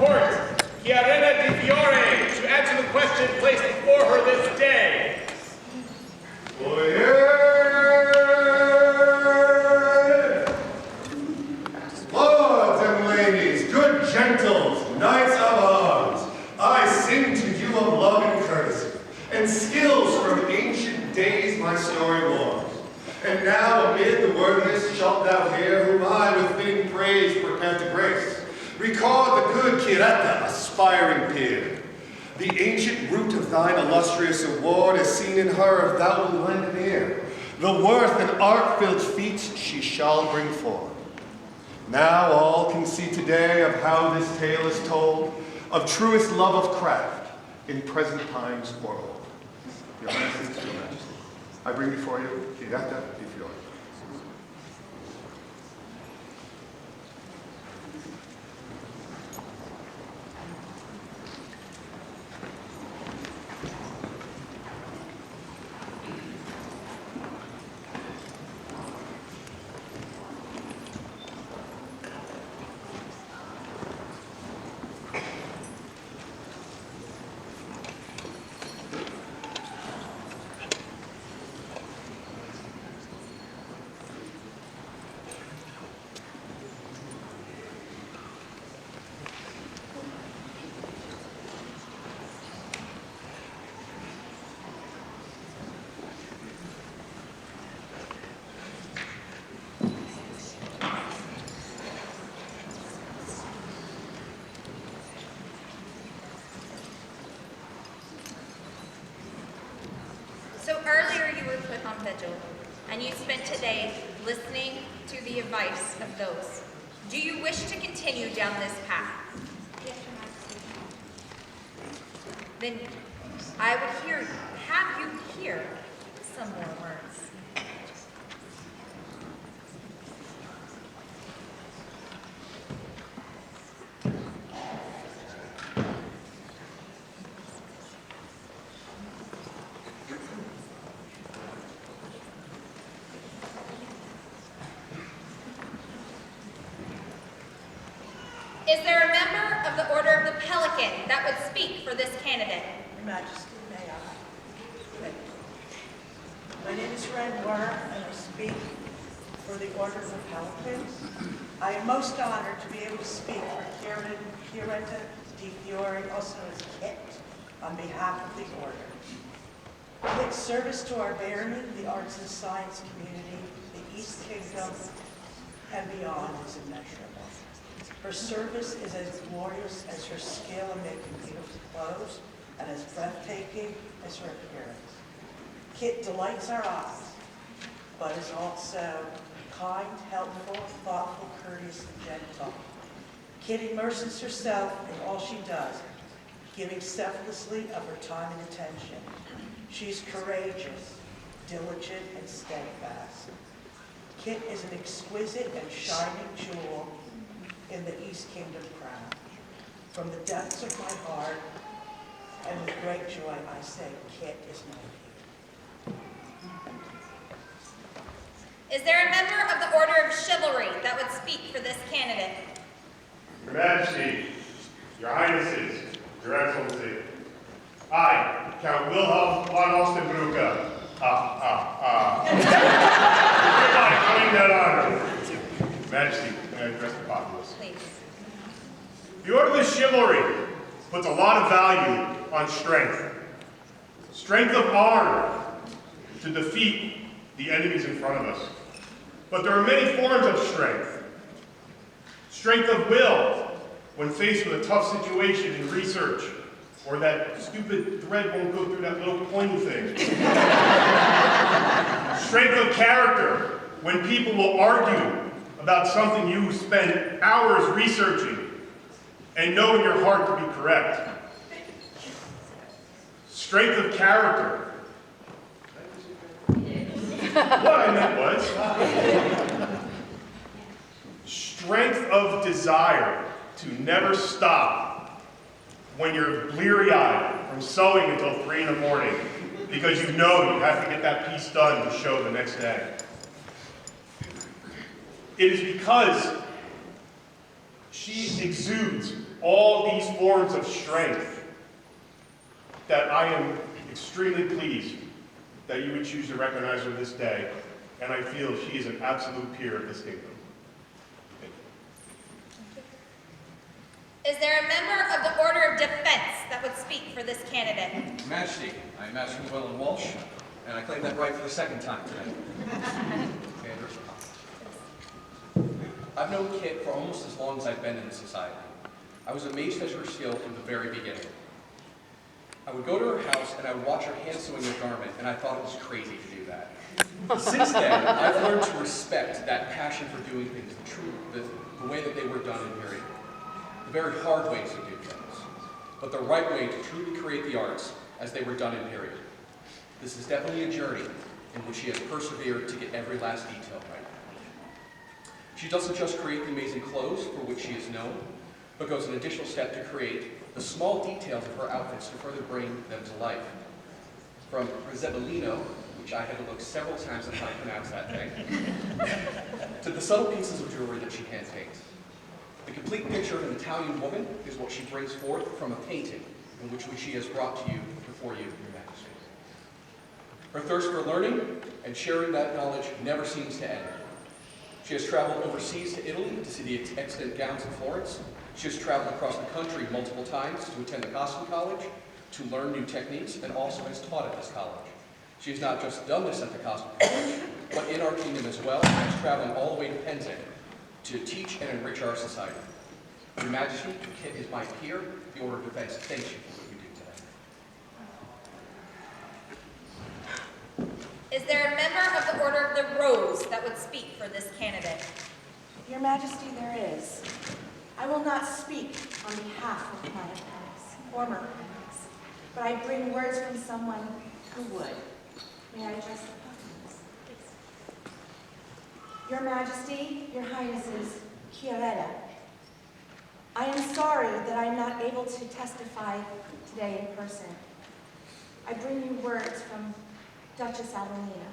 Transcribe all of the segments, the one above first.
court, Chiaretta di Fiore, to answer the question placed before her this day. Lords and ladies, good gentles, knights of arms, I sing to you of love and courtesy, and skills from ancient days my story warns. And now amid the worthiest shalt thou hear, whom I with fitting praise prepare to grace. Record the good Chiaretta, aspiring peer. The ancient root of thine illustrious award is seen in her if thou wilt lend an ear. The worth and art-filled feats she shall bring forth. Now all can see today of how this tale is told, of truest love of craft in present times or old. Your Majesty, Your Majesty, I bring before you Chiaretta di Fiore. Vigil, and you spent today listening to the advice of those. Do you wish to continue down this path? Yes, Your Majesty. Then I would have you hear some more words. Is there a member of the Order of the Pelican that would speak for this candidate? Your Majesty, may I? Thank you. My name is Renye Wurm, and I speak for the Order of the Pelican. I am most honored to be able to speak for Chiaretta di Fiore, also as Kit, on behalf of the Order. Kit's service to our Barony, the arts and science community, the East Kingdom, and beyond is immeasurable. Her service is as glorious as her skill in making beautiful clothes and as breathtaking as her appearance. Kit delights our eyes, but is also kind, helpful, thoughtful, courteous, and gentle. Kit immerses herself in all she does, giving selflessly of her time and attention. She's courageous, diligent, and steadfast. Kit is an exquisite and shining jewel in the East Kingdom crown. From the depths of my heart, and with great joy, I say, Kit is my peer. Is there a member of the Order of Chivalry that would speak for this candidate? Your Majesty, Your Highnesses, Your Excellency, I, Count Wilhelm von Ostenbrücke, hereby claim that honor. Majesty, may I address the populace? Please. The Order of Chivalry puts a lot of value on strength. Strength of arm to defeat the enemies in front of us. But there are many forms of strength. Strength of will when faced with a tough situation in research, or that stupid thread won't go through that little pointy thing. Strength of character when people will argue about something you spent hours researching and know in your heart to be correct. Strength of character. What I meant was strength of desire to never stop when you're bleary-eyed from sewing until 3 in the morning because you know you have to get that piece done to show the next day. It is because She exudes all these forms of strength that I am extremely pleased that you would choose to recognize her this day, and I feel she is an absolute peer of this kingdom. Thank you. Is there a member of the Order of Defense that would speak for this candidate? Your Majesty, I am Master Llewellyn Walsh, and I claim that right for the second time tonight. I've known Kit for almost as long as I've been in the society. I was amazed at her skill from the very beginning. I would go to her house and I would watch her hand sewing a garment, and I thought it was crazy to do that. Since then, I've learned to respect that passion for doing things the way that they were done in period. The very hard ways to do things, but the right way to truly create the arts as they were done in period. This is definitely a journey in which she has persevered to get every last detail right. She doesn't just create the amazing clothes for which she is known, but goes an additional step to create the small details of her outfits to further bring them to life. From Rizebellino, which I had to look several times at how to pronounce that thing, to the subtle pieces of jewelry that she hand paints. The complete picture of an Italian woman is what she brings forth from a painting in which she has brought to you before you, Your Majesty. Her thirst for learning and sharing that knowledge never seems to end. She has traveled overseas to Italy to see the extant gowns in Florence. She has traveled across the country multiple times to attend the costume college, to learn new techniques, and also has taught at this college. She has not just done this at the costume college, but in our kingdom as well, and is traveling all the way to Penzing to teach and enrich our society. Your Majesty, Kit is my peer. The Order of Defense thanks you for what you do today. Is there a member of the Order of the Rose that would speak for this candidate? Your Majesty, there is. I will not speak on behalf of my opponents, former opponents, but I bring words from someone who would. May I address the opponents? Your Majesty, Your Highnesses, Chiaretta, I am sorry that I am not able to testify today in person. I bring you words from Duchess Avelina.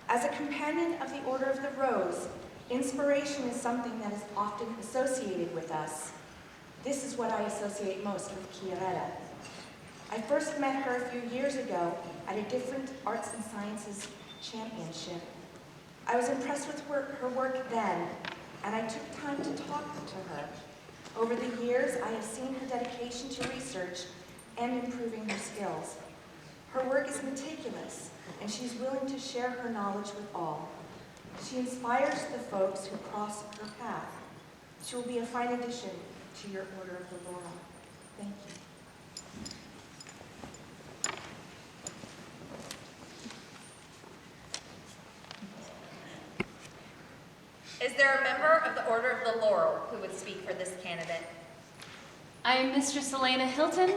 As a companion of the Order of the Rose, inspiration is something that is often associated with us. This is what I associate most with Chiaretta. I first met her a few years ago at a different arts and sciences championship. I was impressed with her work then, and I took time to talk to her. Over the years, I have seen her dedication to research and improving her skills. Her work is meticulous, and she's willing to share her knowledge with all. She inspires the folks who cross her path. She will be a fine addition to your Order of the Laurel. Thank you. Is there a member of the Order of the Laurel who would speak for this candidate? I am Mistress Elena Hylton,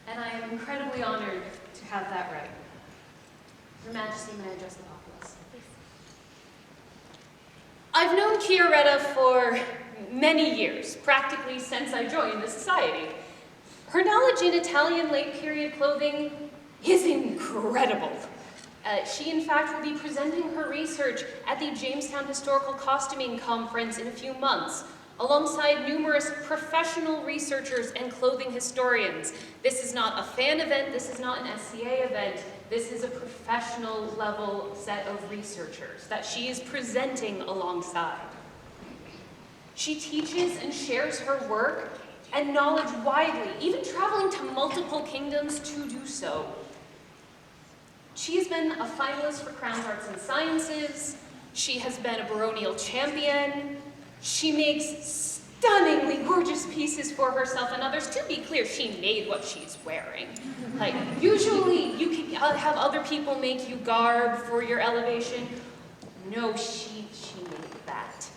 and I am incredibly honored to have that right. Your Majesty, may I address the populace? I've known Chiaretta for many years, practically since I joined the society. Her knowledge in Italian late period clothing is incredible. She, in fact, will be presenting her research at the Jamestown Historical Costuming Conference in a few months, alongside numerous professional researchers and clothing historians. This is not a fan event, this is not an SCA event, this is a professional level set of researchers that she is presenting alongside. She teaches and shares her work and knowledge widely, even traveling to multiple kingdoms to do so. She has been a finalist for Crown Arts and Sciences. She has been a baronial champion. She makes stunningly gorgeous pieces for herself and others. To be clear, she made what she's wearing. Like, usually you can have other people make you garb for your elevation. No, she made that.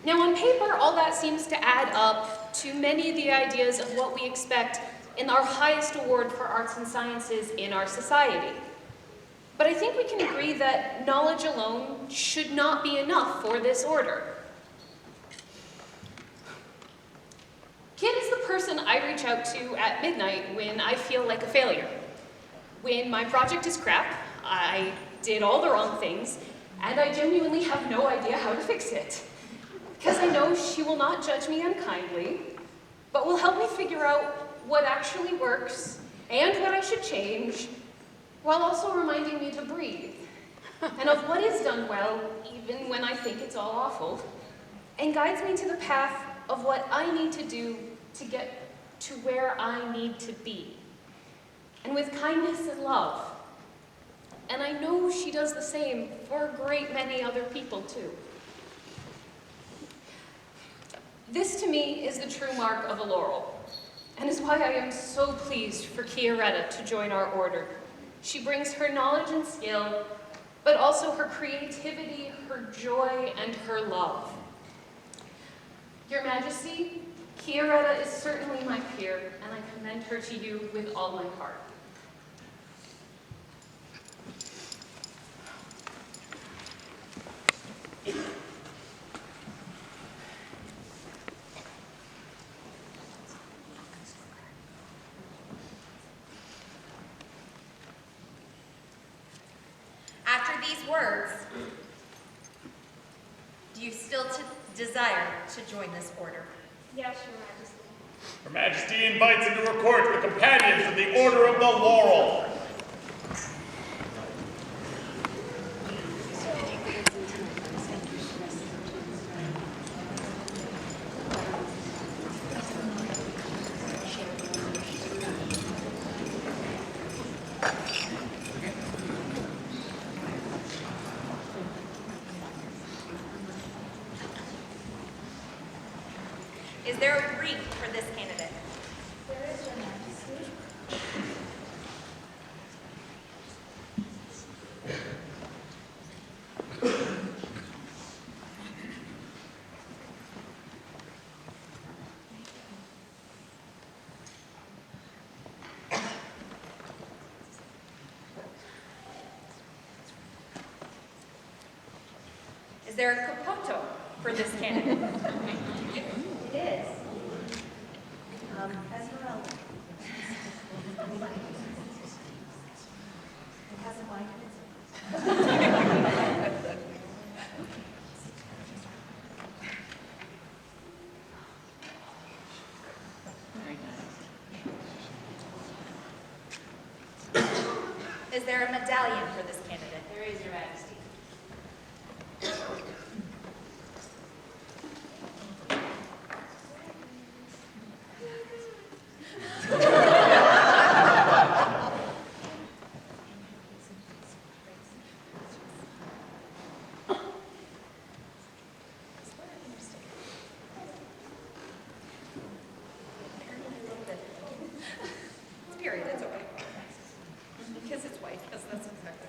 Now, on paper, all that seems to add up to many of the ideas of what we expect in our highest award for arts and sciences in our society. But I think we can agree that knowledge alone should not be enough for this order. Kit is the person I reach out to at midnight when I feel like a failure. When my project is crap, I did all the wrong things, and I genuinely have no idea how to fix it. Because I know she will not judge me unkindly, but will help me figure out what actually works and what I should change, while also reminding me to breathe, and of what is done well, even when I think it's all awful, and guides me to the path of what I need to do to get to where I need to be, and with kindness and love. And I know she does the same for a great many other people too. This to me is the true mark of a Laurel, and is why I am so pleased for Chiaretta to join our order. She brings her knowledge and skill, but also her creativity, her joy, and her love. Your Majesty, Chiaretta is certainly my peer, and I commend her to you with all my heart. After these words, do you still desire to join this order? Yes, Your Majesty. Her Majesty invites into her court the companions of the Order of the Laurel. Is there a brief for this candidate? There is, Your Majesty. Is there a capoto for this candidate? It is. Esmeralda. It has a white Is there a medallion for this candidate? There is, Your Majesty. Period, it's okay. Because it's white, because that's exactly.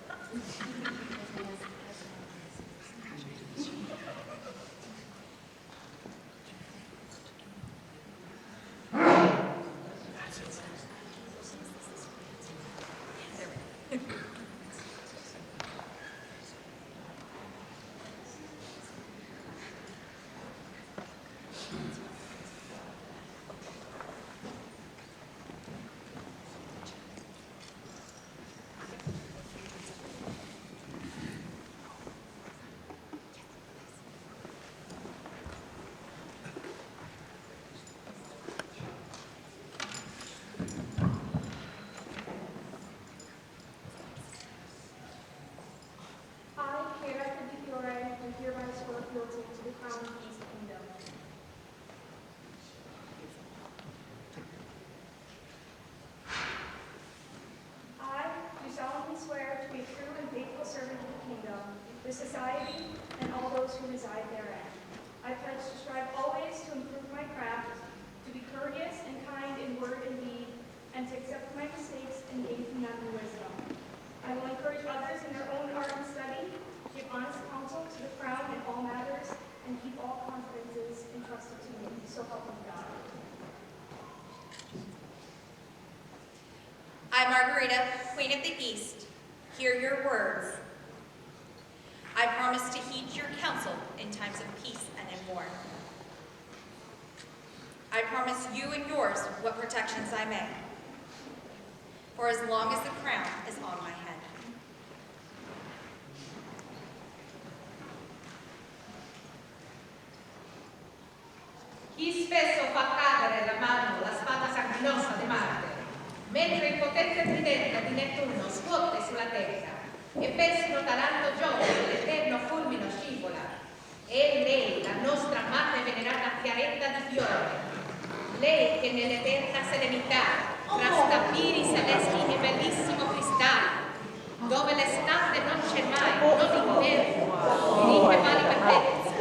Fiore, and hereby swear fealty to the crown of the East Kingdom. I do solemnly swear to be a true and faithful servant of the kingdom, the society, and all those who reside therein. I pledge to strive always to improve my craft, to be courteous and kind in word and deed, and to accept my mistakes and gain from them wisdom. I will encourage others in their own art and study, give honest counsel to the crown in all matters, and keep all confidences entrusted to me. So help me God. I, Margarita, Queen of the East, hear your words. I promise to heed your counsel in times of peace and in war. I promise you and yours what protections I may, for as long as the crown is on my head. Chi spesso fa cadere la mano la spada sanguinosa di Marte, mentre il potente tridente di Nettuno scuote sulla terra e persino taranto Giove l'eterno fulmino scivola. È lei, la nostra amata e venerata Chiaretta di Fiore, lei che nell'eterna serenità, tra stabiliri celesti e bellissimo cristallo, dove l'estate non c'è mai, non inverno, ricche mani perfette,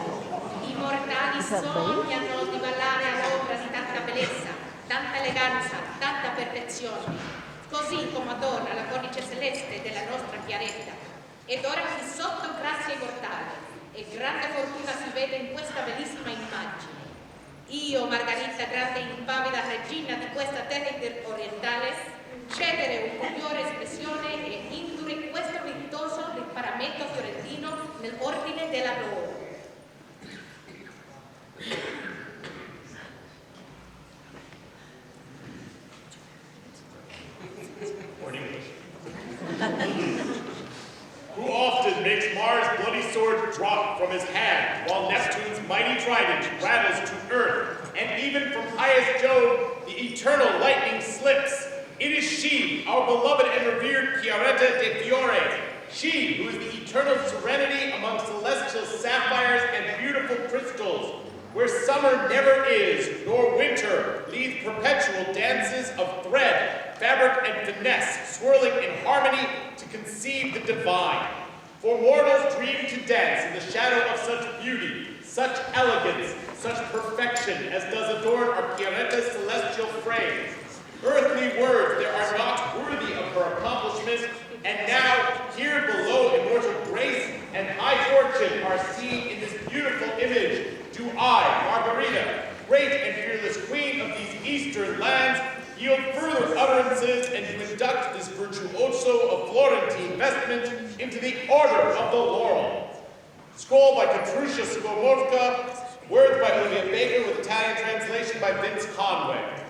i mortali sognano di ballare all'ombra di tanta bellezza, tanta eleganza, tanta perfezione, così come adorna la cornice celeste della nostra Chiaretta. Ed ora qui sotto grazia immortale e grande fortuna si vede in questa bellissima immagine. Io, Margherita, grande e impavida regina di questa terra orientale, cedere ulteriore espressione e indurre questo virtuoso riparamento fiorentino nell'ordine della loro. Who often makes Mars' bloody sword drop from his hand, while Neptune's mighty trident rattles to earth, and even from highest Jove, the eternal lightning slips. It is she, our beloved and revered Chiaretta de Fiore, she who is the eternal serenity among celestial sapphires and beautiful crystals, where summer never is, nor winter leads perpetual dances of thread, fabric, and finesse, swirling in harmony to conceive the divine. For mortals dream to dance in the shadow of such beauty, such elegance, such perfection as does adorn our Chiaretta's celestial frame. Earthly words there are not worthy of her accomplishments, and now, here below immortal grace and high fortune are seen in this beautiful image, do I, Margherita, great and fearless queen of these eastern lands, yield further utterances and to induct this virtuoso of Florentine vestment into the Order of the Laurel. Scroll by Katrusha Skomovka, words by Olivia Baker with Italian translation by Vince Conway.